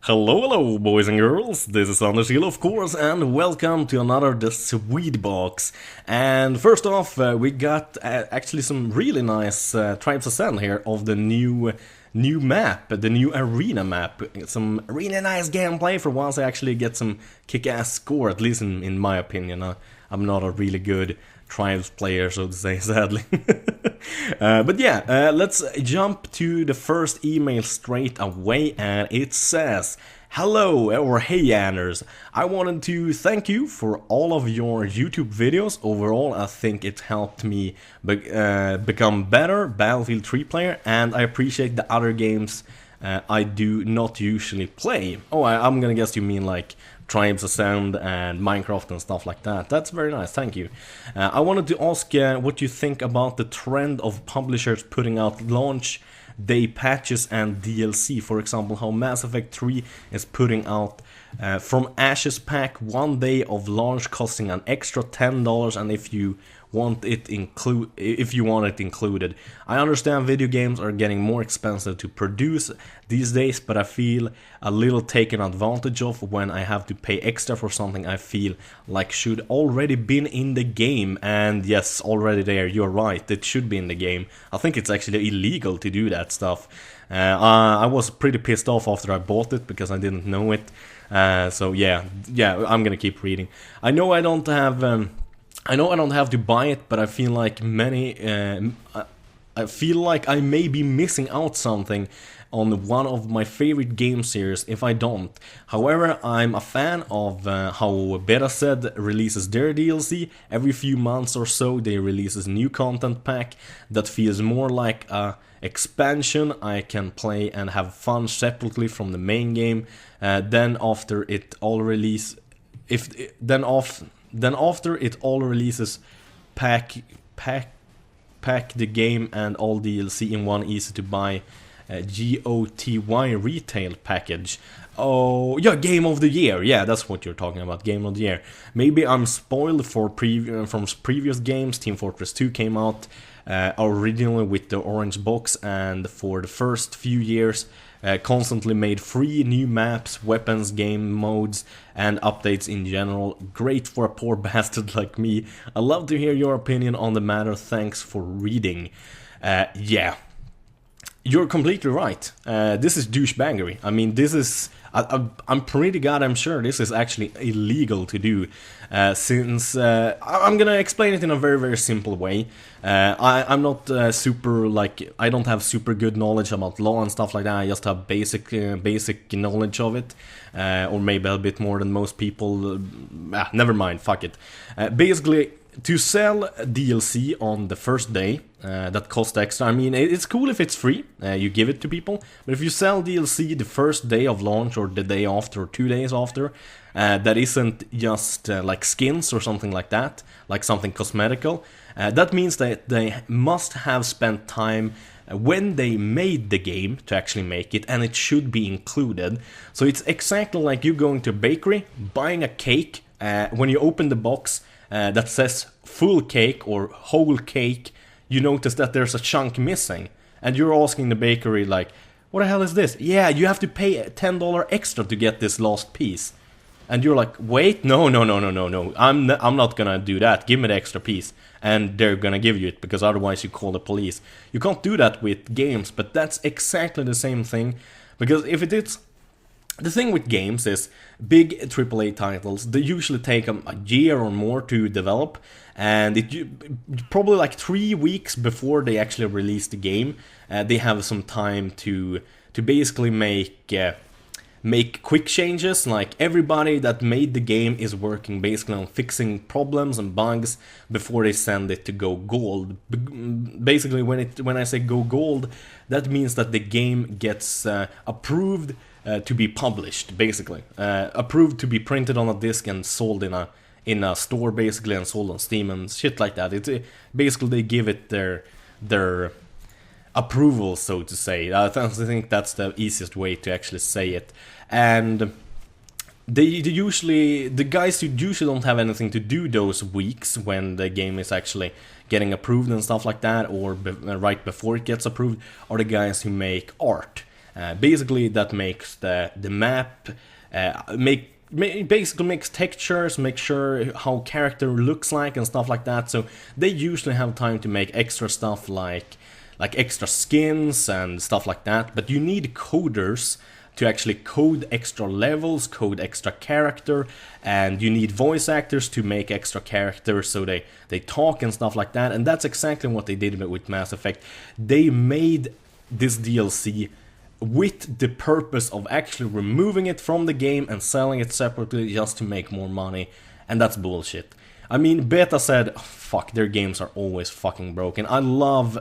Hello, boys and girls, this is ImAnderZEL, of course, and welcome to another The SwedeBox. And first off, we got actually some really nice Tribes Ascend here of the new map, the new arena map. Some really nice gameplay for once. I actually get some kick-ass score, at least in my opinion. I'm not a really good Tribes player, so to say, sadly. But yeah, let's jump to the first email straight away, and it says, "Hello, or hey Anders, I wanted to thank you for all of your YouTube videos. Overall, I think it helped me become better Battlefield 3 player, and I appreciate the other games I do not usually play." Oh, I'm gonna guess you mean like Tribes Ascend and Minecraft and stuff like that. That's very nice, thank you. I wanted to ask what you think about the trend of publishers putting out launch day patches and DLC. For example, how Mass Effect 3 is putting out from Ashes pack 1 day of launch costing an extra $10, and if you want it included. I understand video games are getting more expensive to produce these days, but I feel a little taken advantage of when I have to pay extra for something I feel like should already been in the game. And yes, already there, you're right, it should be in the game. I think it's actually illegal to do that stuff. I was pretty pissed off after I bought it because I didn't know it. So yeah, I'm gonna keep reading. I know I don't have to buy it, but I feel like I feel like I may be missing out something on one of my favorite game series if I don't. However, I'm a fan of how BetaZ releases their DLC. Every few months or so they releases new content pack that feels more like a expansion I can play and have fun separately from the main game. Then after it all releases, pack the game and all DLC in one easy to buy GOTY retail package. Oh yeah, Game of the Year. Yeah, that's what you're talking about, Game of the Year. Maybe I'm spoiled for from previous games. Team Fortress 2 came out originally with the orange box, and for the first few years constantly made free new maps, weapons, game modes, and updates in general. Great for a poor bastard like me. I'd love to hear your opinion on the matter. Thanks for reading. Yeah, you're completely right. This is douchebaggery. I mean, this is... I'm pretty goddamn sure this is actually illegal to do, since I'm gonna explain it in a very, very simple way. I'm not super, like, I don't have super good knowledge about law and stuff like that. I just have basic knowledge of it, or maybe a bit more than most people. Never mind, fuck it. Basically, to sell DLC on the first day, that costs extra. I mean, it's cool if it's free, you give it to people, but if you sell DLC the first day of launch or the day after or 2 days after, that isn't just like skins or something like that, like something cosmetical, that means that they must have spent time when they made the game to actually make it, and it should be included. So it's exactly like you going to a bakery, buying a cake, when you open the box that says full cake or whole cake, you notice that there's a chunk missing, and you're asking the bakery like, what the hell is this? Yeah, you have to pay $10 extra to get this last piece. And you're like, wait, no, I'm not gonna do that, give me the extra piece. And they're gonna give you it, because otherwise you call the police. You can't do that with games, but that's exactly the same thing, because if it is... The thing with games is, big AAA titles, they usually take a year or more to develop, and probably like 3 weeks before they actually release the game, they have some time to basically make quick changes. Like, everybody that made the game is working basically on fixing problems and bugs before they send it to go gold. Basically, when I say go gold, that means that the game gets approved to be published, basically. Approved to be printed on a disc and sold in a store, basically, and sold on Steam and shit like that. Basically, they give it their approval, so to say. I think that's the easiest way to actually say it. And the guys who usually don't have anything to do those weeks when the game is actually getting approved and stuff like that, or right before it gets approved, are the guys who make art. Basically, that makes the map basically makes textures, make sure how character looks like and stuff like that. So they usually have time to make extra stuff like extra skins and stuff like that. But you need coders to actually code extra levels, code extra character, and you need voice actors to make extra characters so they talk and stuff like that. And that's exactly what they did with Mass Effect. They made this DLC with the purpose of actually removing it from the game and selling it separately just to make more money, and that's bullshit. I mean, Beta said, oh, fuck, their games are always fucking broken. I love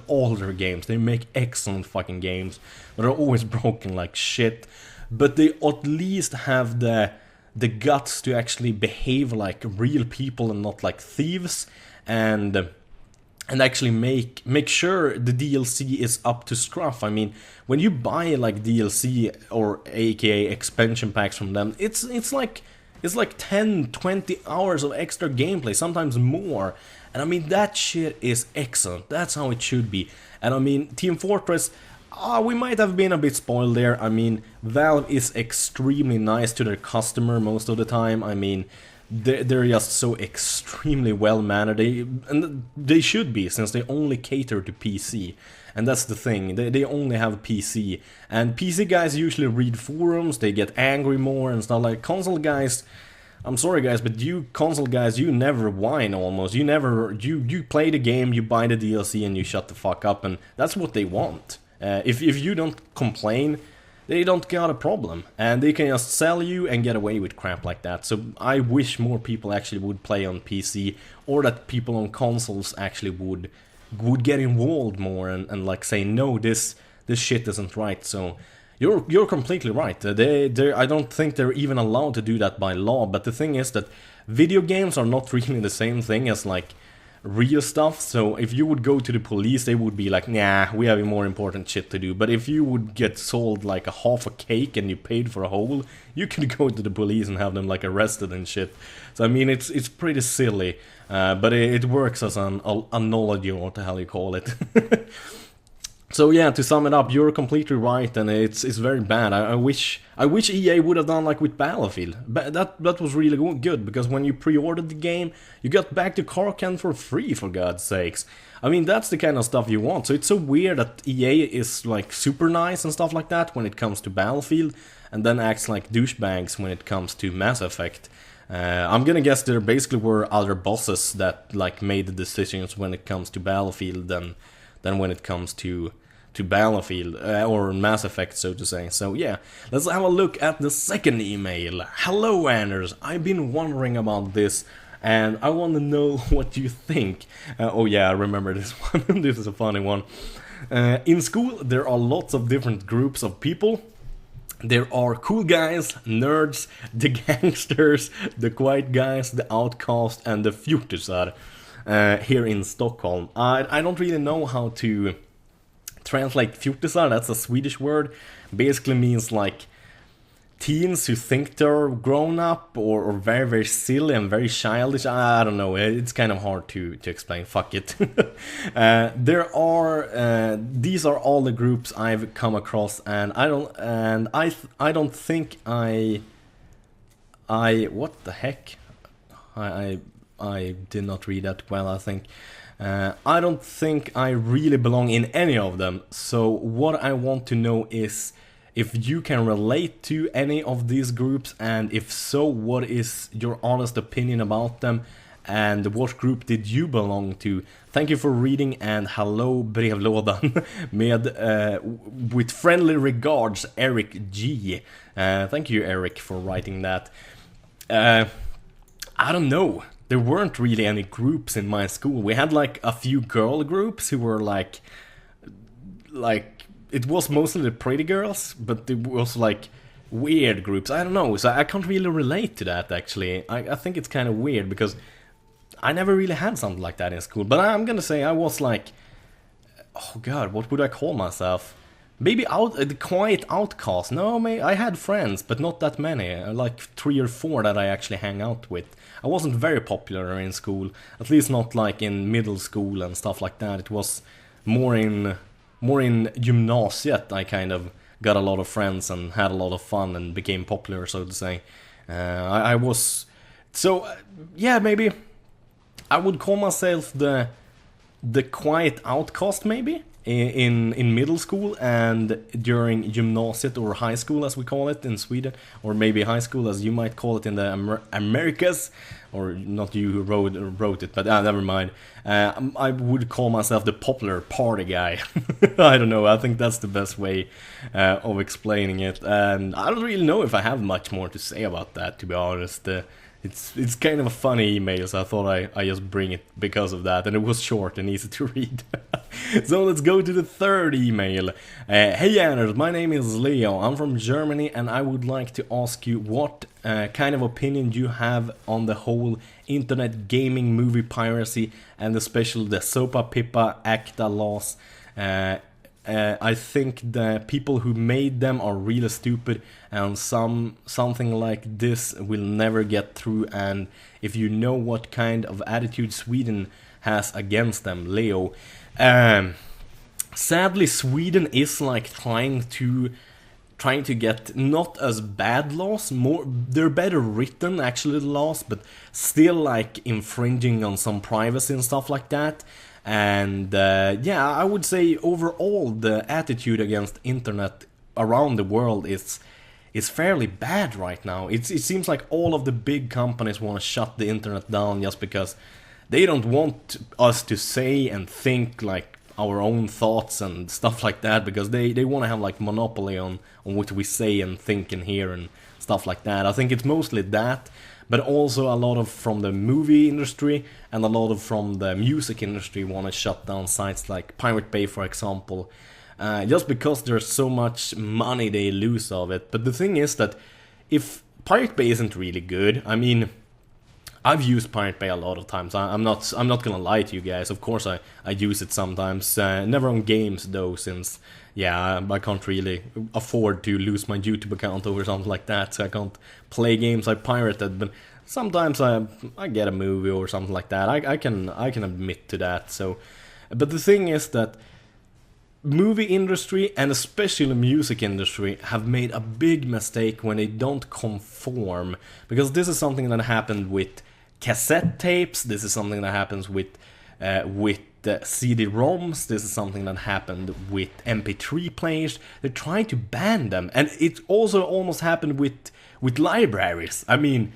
all their games. They make excellent fucking games, but they're always broken like shit. But they at least have the guts to actually behave like real people and not like thieves, and actually make sure the DLC is up to scruff. I mean, when you buy like DLC or aka expansion packs from them, it's like 10-20 hours of extra gameplay, sometimes more. And I mean, that shit is excellent. That's how it should be. And I mean, Team Fortress, we might have been a bit spoiled there. I mean, Valve is extremely nice to their customer most of the time. I mean, they're just so extremely well mannered, and they should be, since they only cater to PC. And that's the thing, they only have PC, and PC guys usually read forums, they get angry more and stuff. Like console guys, I'm sorry guys, but you console guys, you never whine almost. You play the game, you buy the DLC, and you shut the fuck up, and that's what they want. If you don't complain, they don't got a problem, and they can just sell you and get away with crap like that. So I wish more people actually would play on PC, or that people on consoles actually would get involved more and like say, no, this shit isn't right. So you're completely right. I don't think they're even allowed to do that by law. But the thing is that video games are not really the same thing as like real stuff. So if you would go to the police, they would be like, nah, we have more important shit to do. But if you would get sold like a half a cake and you paid for a whole, you could go to the police and have them like arrested and shit. So I mean, it's pretty silly, but it works as an analogy, or what the hell you call it. So yeah, to sum it up, you're completely right, and it's very bad. I wish EA would have done like with Battlefield. That was really good, because when you pre-ordered the game, you got back to Karkan for free, for God's sakes. I mean, that's the kind of stuff you want. So it's so weird that EA is like super nice and stuff like that when it comes to Battlefield, and then acts like douchebags when it comes to Mass Effect. I'm gonna guess there basically were other bosses that like made the decisions when it comes to Battlefield than when it comes to Battlefield, or Mass Effect, so to say. So yeah, let's have a look at the second email. Hello Anders, I've been wondering about this, and I want to know what you think. Oh yeah, I remember this one. This is a funny one. In school, there are lots of different groups of people. There are cool guys, nerds, the gangsters, the quiet guys, the outcast, and the futisar. Here in Stockholm. I don't really know how to translate futisar. That's a Swedish word. Basically means like teens who think they're grown up, or very, very silly and very childish. I don't know. It's kind of hard to explain. Fuck it. These are all the groups I've come across, and I don't think I what the heck? I did not read that well, I think. I don't think I really belong in any of them. So what I want to know is if you can relate to any of these groups, and if so, what is your honest opinion about them, and what group did you belong to? Thank you for reading, and hello brevlådan with friendly regards, Eric G. Thank you, Eric, for writing that. I don't know. There weren't really any groups in my school. We had like a few girl groups who were like it was mostly the pretty girls, but it was like weird groups. I don't know, so I can't really relate to that actually. I think it's kind of weird because I never really had something like that in school. But I'm gonna say I was like, oh god, what would I call myself? Maybe the quiet outcast. No, I had friends, but not that many. Like 3 or 4 that I actually hang out with. I wasn't very popular in school, at least not like in middle school and stuff like that. It was more in more in gymnasiet I kind of got a lot of friends and had a lot of fun and became popular, so to say. I was so yeah, maybe I would call myself the quiet outcast, maybe in middle school and during gymnasiet, or high school as we call it in Sweden, or maybe high school as you might call it in the Americas, or not you who wrote it, but never mind. I would call myself the popular party guy. I don't know, I think that's the best way of explaining it, and I don't really know if I have much more to say about that, to be honest. It's kind of a funny email, so I thought I just bring it because of that, and it was short and easy to read. So let's go to the third email. Hey Anders, my name is Leo, I'm from Germany, and I would like to ask you what kind of opinion you have on the whole internet gaming movie piracy, and especially the SOPA PIPA ACTA laws. I think the people who made them are really stupid, and something like this will never get through, and if you know what kind of attitude Sweden has against them, Leo. Sadly, Sweden is like trying to get not as bad laws, they're better written actually, the laws, but still like infringing on some privacy and stuff like that. And yeah, I would say overall the attitude against internet around the world is fairly bad right now. It seems like all of the big companies want to shut the internet down just because they don't want us to say and think like our own thoughts and stuff like that, because they want to have like monopoly on what we say and think and hear and stuff like that. I think it's mostly that, but also a lot of from the movie industry and a lot of from the music industry want to shut down sites like Pirate Bay, for example, just because there's so much money they lose of it. But the thing is that if Pirate Bay isn't really good, I mean, I've used Pirate Bay a lot of times. I'm not gonna lie to you guys. Of course, I use it sometimes. Never on games though, since yeah, I can't really afford to lose my YouTube account over something like that. So I can't play games I pirated. But sometimes I get a movie or something like that. I can admit to that. So, but the thing is that movie industry and especially music industry have made a big mistake when they don't conform, because this is something that happened with cassette tapes. This is something that happens with CD-ROMs. This is something that happened with MP3 players. They're trying to ban them, and it also almost happened with libraries. I mean,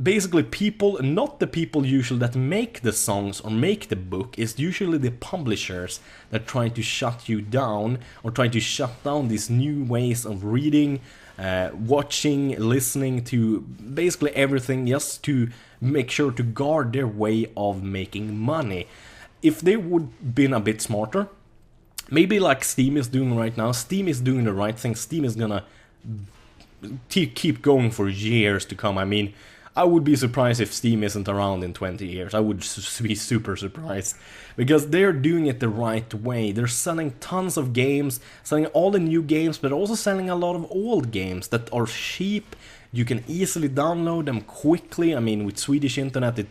basically people, not the people usually that make the songs or make the book, is usually the publishers that try to shut you down or try to shut down these new ways of reading, watching, listening to basically everything, just to make sure to guard their way of making money. If they would been a bit smarter, maybe like Steam is doing right now, Steam is doing the right thing. Steam is gonna keep going for years to come. I mean, I would be surprised if Steam isn't around in 20 years. I would be super surprised, because they're doing it the right way. They're selling tons of games, selling all the new games, but also selling a lot of old games that are cheap. You can easily download them quickly. I mean, with Swedish internet,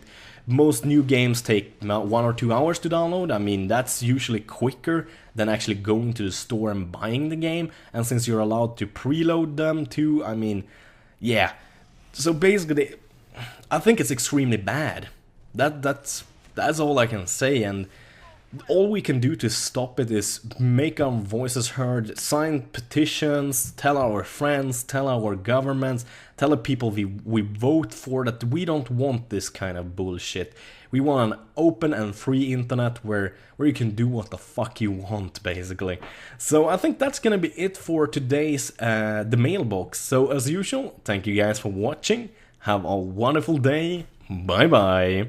most new games take about 1 or 2 hours to download. I mean, that's usually quicker than actually going to the store and buying the game. And since you're allowed to preload them too, I mean, yeah. So basically, I think it's extremely bad. That's all I can say, and all we can do to stop it is make our voices heard, sign petitions, tell our friends, tell our governments, tell the people we vote for that we don't want this kind of bullshit. We want an open and free internet where you can do what the fuck you want, basically. So I think that's gonna be it for today's the mailbox. So as usual, thank you guys for watching. Have a wonderful day. Bye bye.